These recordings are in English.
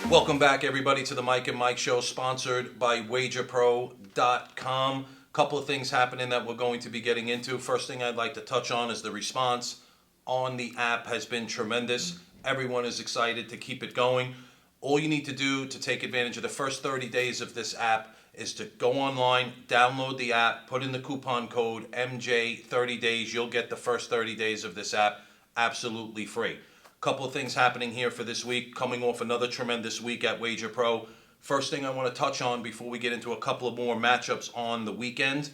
Welcome back, everybody, to the Mike and Mike Show, sponsored by WagerPro.com. Couple of things happening that we're going to be getting into. First thing I'd like to touch on is the response on the app has been tremendous. Everyone is excited to keep it going. All you need to do to take advantage of the first 30 days of this app is to go online, download the app, put in the coupon code MJ30days. You'll get the first 30 days of this app absolutely free. Couple of things happening here for this week, coming off another tremendous week at Wager Pro. First thing I want to touch on before we get into a couple of more matchups on the weekend,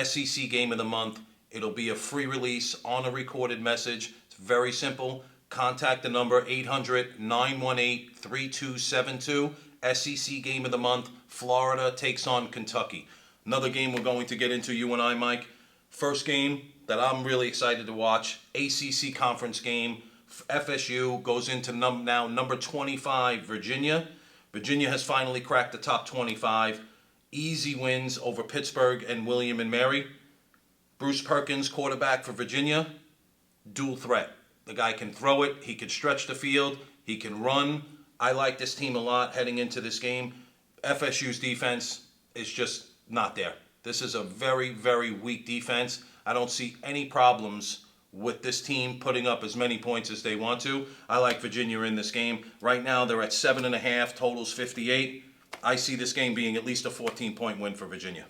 SEC Game of the Month. It'll be a free release on a recorded message. It's very simple. Contact the number 800-918-3272. SEC Game of the Month. Florida takes on Kentucky. Another game we're going to get into, you and I, Mike. First game that I'm really excited to watch, ACC Conference game. FSU goes into now number 25, Virginia. Virginia has finally cracked the top 25. Easy wins over Pittsburgh and William and Mary. Bruce Perkins, quarterback for Virginia, dual threat. The guy can throw it, he can stretch the field, he can run. I like this team a lot heading into this game. FSU's defense is just not there. This is a very, very weak defense. I don't see any problems with this team putting up as many points as they want to. I like Virginia in this game. Right now they're at 7.5, totals 58. I see this game being at least a 14-point win for Virginia.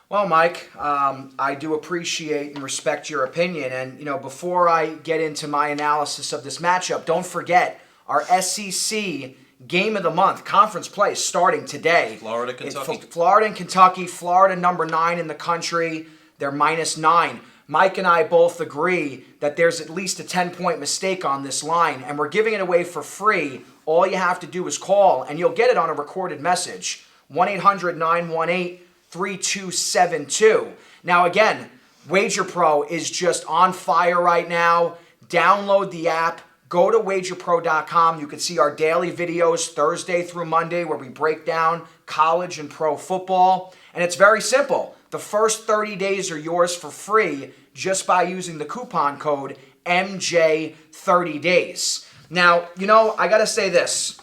Well, Mike, I do appreciate and respect your opinion. And, before I get into my analysis of this matchup, don't forget our SEC Game of the Month, conference play, starting today. Florida, Kentucky. Florida and Kentucky. Florida, number 9 in the country. They're -9. Mike and I both agree that there's at least a 10-point mistake on this line, and we're giving it away for free. All you have to do is call, and you'll get it on a recorded message. 1-800-918-3272. Now, again, Wager Pro is just on fire right now. Download the app. Go to WagerPro.com. You can see our daily videos Thursday through Monday where we break down college and pro football. And it's very simple. The first 30 days are yours for free just by using the coupon code MJ30days. Now, I got to say this.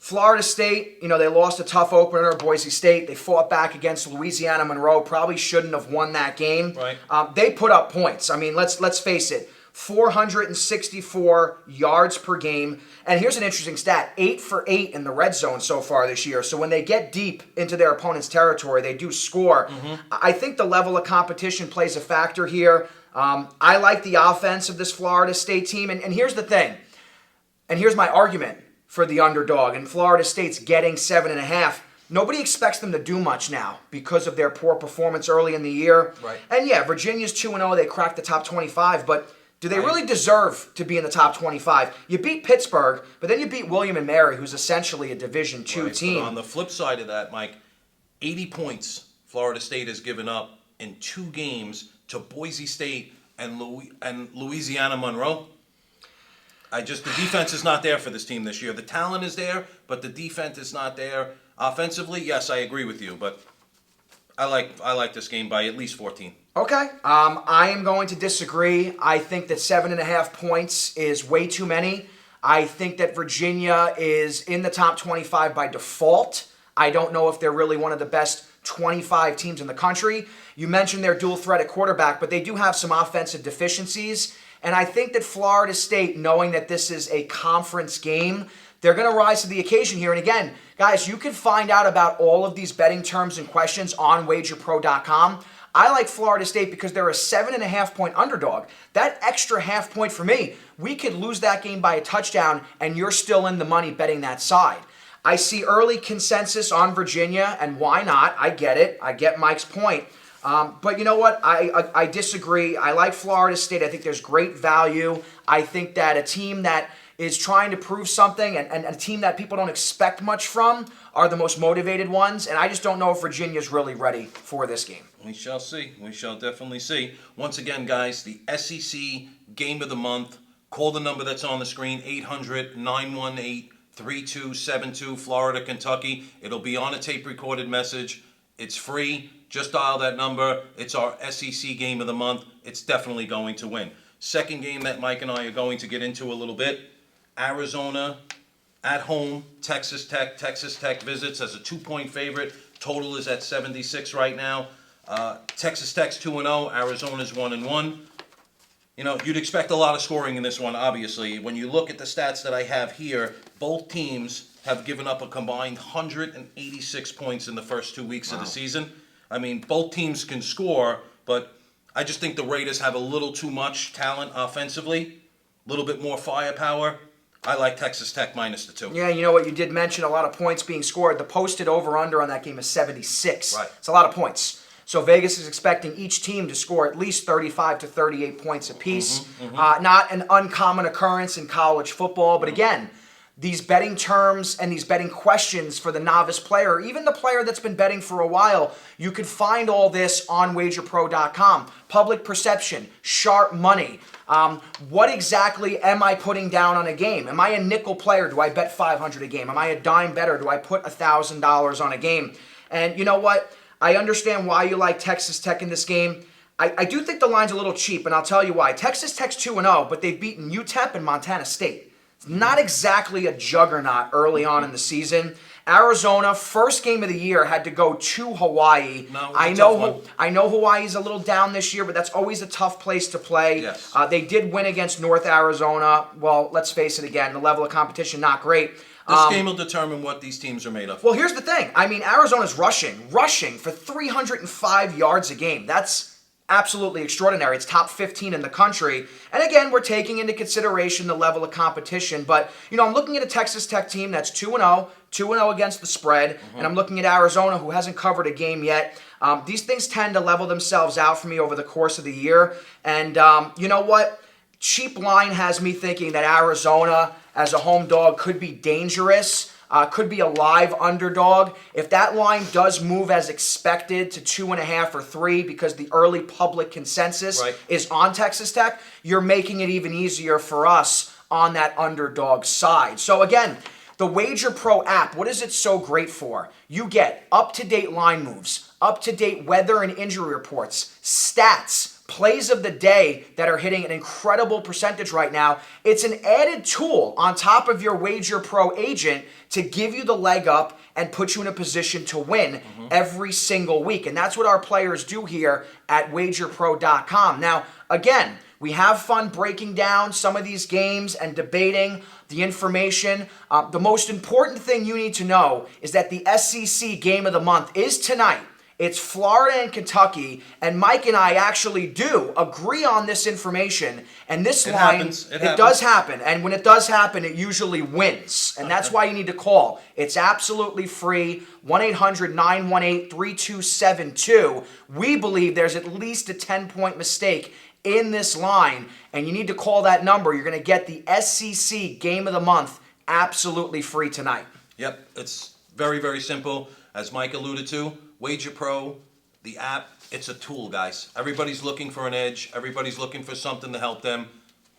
Florida State, they lost a tough opener. Boise State, they fought back against Louisiana Monroe. Probably shouldn't have won that game. Right. They put up points. I mean, let's face it. 464 yards per game. And here's an interesting stat. 8 for 8 in the red zone so far this year. So when they get deep into their opponent's territory, they do score. I think the level of competition plays a factor here. I like the offense of this Florida State team. And here's the thing. And here's my argument for the underdog. And Florida State's getting 7.5. Nobody expects them to do much now because of their poor performance early in the year. Right. And yeah, Virginia's 2-0. They cracked the top 25. But do they really deserve to be in the top 25? You beat Pittsburgh, but then you beat William and Mary, who's essentially a Division II team. But on the flip side of that, Mike, 80 points Florida State has given up in 2 games to Boise State and Louisiana Monroe. The defense is not there for this team this year. The talent is there, but the defense is not there. Offensively, yes, I agree with you, but I like this game by at least 14. Okay. I am going to disagree. I think that 7.5 points is way too many. I think that Virginia is in the top 25 by default. I don't know if they're really one of the best 25 teams in the country. You mentioned their dual threat at quarterback, but they do have some offensive deficiencies. And I think that Florida State, knowing that this is a conference game, they're going to rise to the occasion here. And again, guys, you can find out about all of these betting terms and questions on WagerPro.com. I like Florida State because they're a 7.5-point underdog. That extra half point for me, we could lose that game by a touchdown, and you're still in the money betting that side. I see early consensus on Virginia, and why not? I get it. I get Mike's point. But you know what? I disagree. I like Florida State. I think there's great value. I think that a team that is trying to prove something and a team that people don't expect much from are the most motivated ones. And I just don't know if Virginia's really ready for this game. We shall see. We shall definitely see. Once again, guys, the SEC Game of the Month. Call the number that's on the screen, 800-918-3272, Florida, Kentucky. It'll be on a tape-recorded message. It's free. Just dial that number. It's our SEC Game of the Month. It's definitely going to win. Second game that Mike and I are going to get into a little bit, Arizona At home, Texas Tech. Texas Tech visits as a 2-point favorite. Total is at 76 right now. Texas Tech's 2-0. Arizona's 1-1. You know, you'd expect a lot of scoring in this one, obviously. When you look at the stats that I have here, both teams have given up a combined 186 points in the first 2 weeks of the season. I mean, both teams can score, but I just think the Raiders have a little too much talent offensively, a little bit more firepower. I like Texas Tech minus the 2. Yeah, you know what? You did mention a lot of points being scored. The posted over-under on that game is 76. Right. It's a lot of points. So Vegas is expecting each team to score at least 35 to 38 points apiece. Not an uncommon occurrence in college football, but again, these betting terms and these betting questions for the novice player, even the player that's been betting for a while, you can find all this on wagerpro.com. Public perception, sharp money. What exactly am I putting down on a game? Am I a nickel player? Do I bet $500 a game? Am I a dime better? Do I put $1,000 on a game? And you know what? I understand why you like Texas Tech in this game. I do think the line's a little cheap, and I'll tell you why. Texas Tech's 2-0, but they've beaten UTEP and Montana State. It's not exactly a juggernaut early on in the season. Arizona, first game of the year, had to go to Hawaii. No, I know Hawaii's a little down this year, but that's always a tough place to play. Yes. They did win against North Arizona. Well, let's face it again, the level of competition not great. This game will determine what these teams are made of. Well, here's the thing. I mean, Arizona's rushing for 305 yards a game. That's absolutely extraordinary. It's top 15 in the country. And again, we're taking into consideration the level of competition. But, you know, I'm looking at a Texas Tech team that's 2-0, 2-0 against the spread. And I'm looking at Arizona, who hasn't covered a game yet. These things tend to level themselves out for me over the course of the year. And you know what? Cheap line has me thinking that Arizona, as a home dog, could be dangerous. Could be a live underdog. If that line does move as expected to 2.5 or 3 because the early public consensus is on Texas Tech, you're making it even easier for us on that underdog side. So again, the Wager Pro app, what is it so great for? You get up-to-date line moves, up-to-date weather and injury reports, stats, plays of the day that are hitting an incredible percentage right now. It's an added tool on top of your Wager Pro agent to give you the leg up and put you in a position to win every single week. And that's what our players do here at wagerpro.com. Now, again, we have fun breaking down some of these games and debating the information. The most important thing you need to know is that the SEC game of the month is tonight. It's Florida and Kentucky, and Mike and I actually do agree on this information. And this line, it does happen. And when it does happen, it usually wins. And that's why you need to call. It's absolutely free, 1-800-918-3272. We believe there's at least a 10-point mistake in this line, and you need to call that number. You're going to get the SEC game of the month absolutely free tonight. Yep, it's very, very simple. As Mike alluded to, Wager Pro, the app, it's a tool, guys. Everybody's looking for an edge. Everybody's looking for something to help them.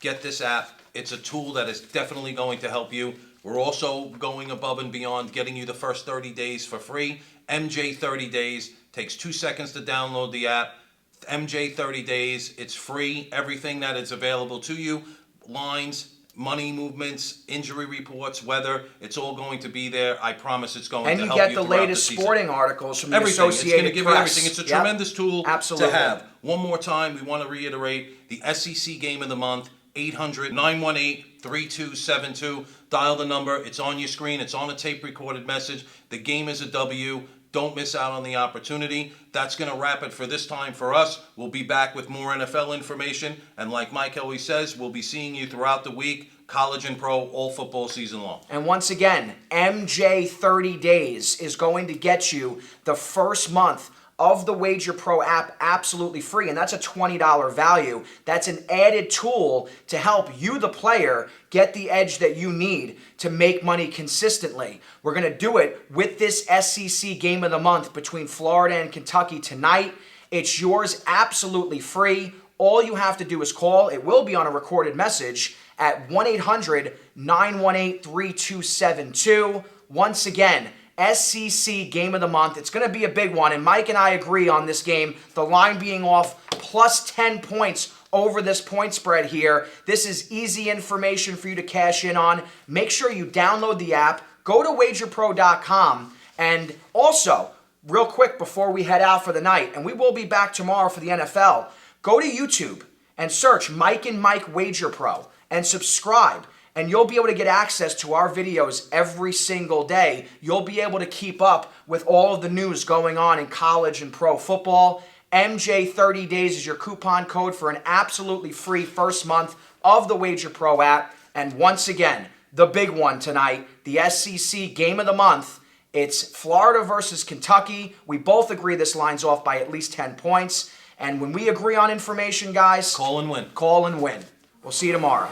Get this app. It's a tool that is definitely going to help you. We're also going above and beyond, getting you the first 30 days for free. MJ 30 days. Takes 2 seconds to download the app. MJ 30 days. It's free. Everything that is available to you. Lines, money movements, injury reports, weather, it's all going to be there. I promise it's going to help you. And you get the latest sporting articles from the Associated Press. It's going to give you everything. It's a tremendous tool Absolutely. to have. One more time, we want to reiterate the SEC game of the month, 800-918-3272. Dial the number. It's on your screen. It's on a tape-recorded message. The game is a W. Don't miss out on the opportunity. That's going to wrap it for this time for us. We'll be back with more NFL information. And like Mike always says, we'll be seeing you throughout the week, college and pro, all football season long. And once again, MJ 30 Days is going to get you the first month of the Wager Pro app absolutely free, and that's a $20 value. That's an added tool to help you, the player, get the edge that you need to make money consistently. We're going to do it with this SEC game of the month between Florida and Kentucky tonight. It's yours absolutely free. All you have to do is call. It will be on a recorded message at 1-800-918-3272. Once again, SEC game of the month. It's going to be a big one, and Mike and I agree on this game. The line being off plus 10 points over this point spread here. This is easy information for you to cash in on. Make sure you download the app, go to wagerpro.com, and also, real quick before we head out for the night, and we will be back tomorrow for the NFL, go to YouTube and search Mike and Mike Wager Pro and subscribe. And you'll be able to get access to our videos every single day. You'll be able to keep up with all of the news going on in college and pro football. MJ30 days is your coupon code for an absolutely free first month of the Wager Pro app. And once again, the big one tonight, the SEC game of the month. It's Florida versus Kentucky. We both agree this line's off by at least 10 points. And when we agree on information, guys, call and win. Call and win. We'll see you tomorrow.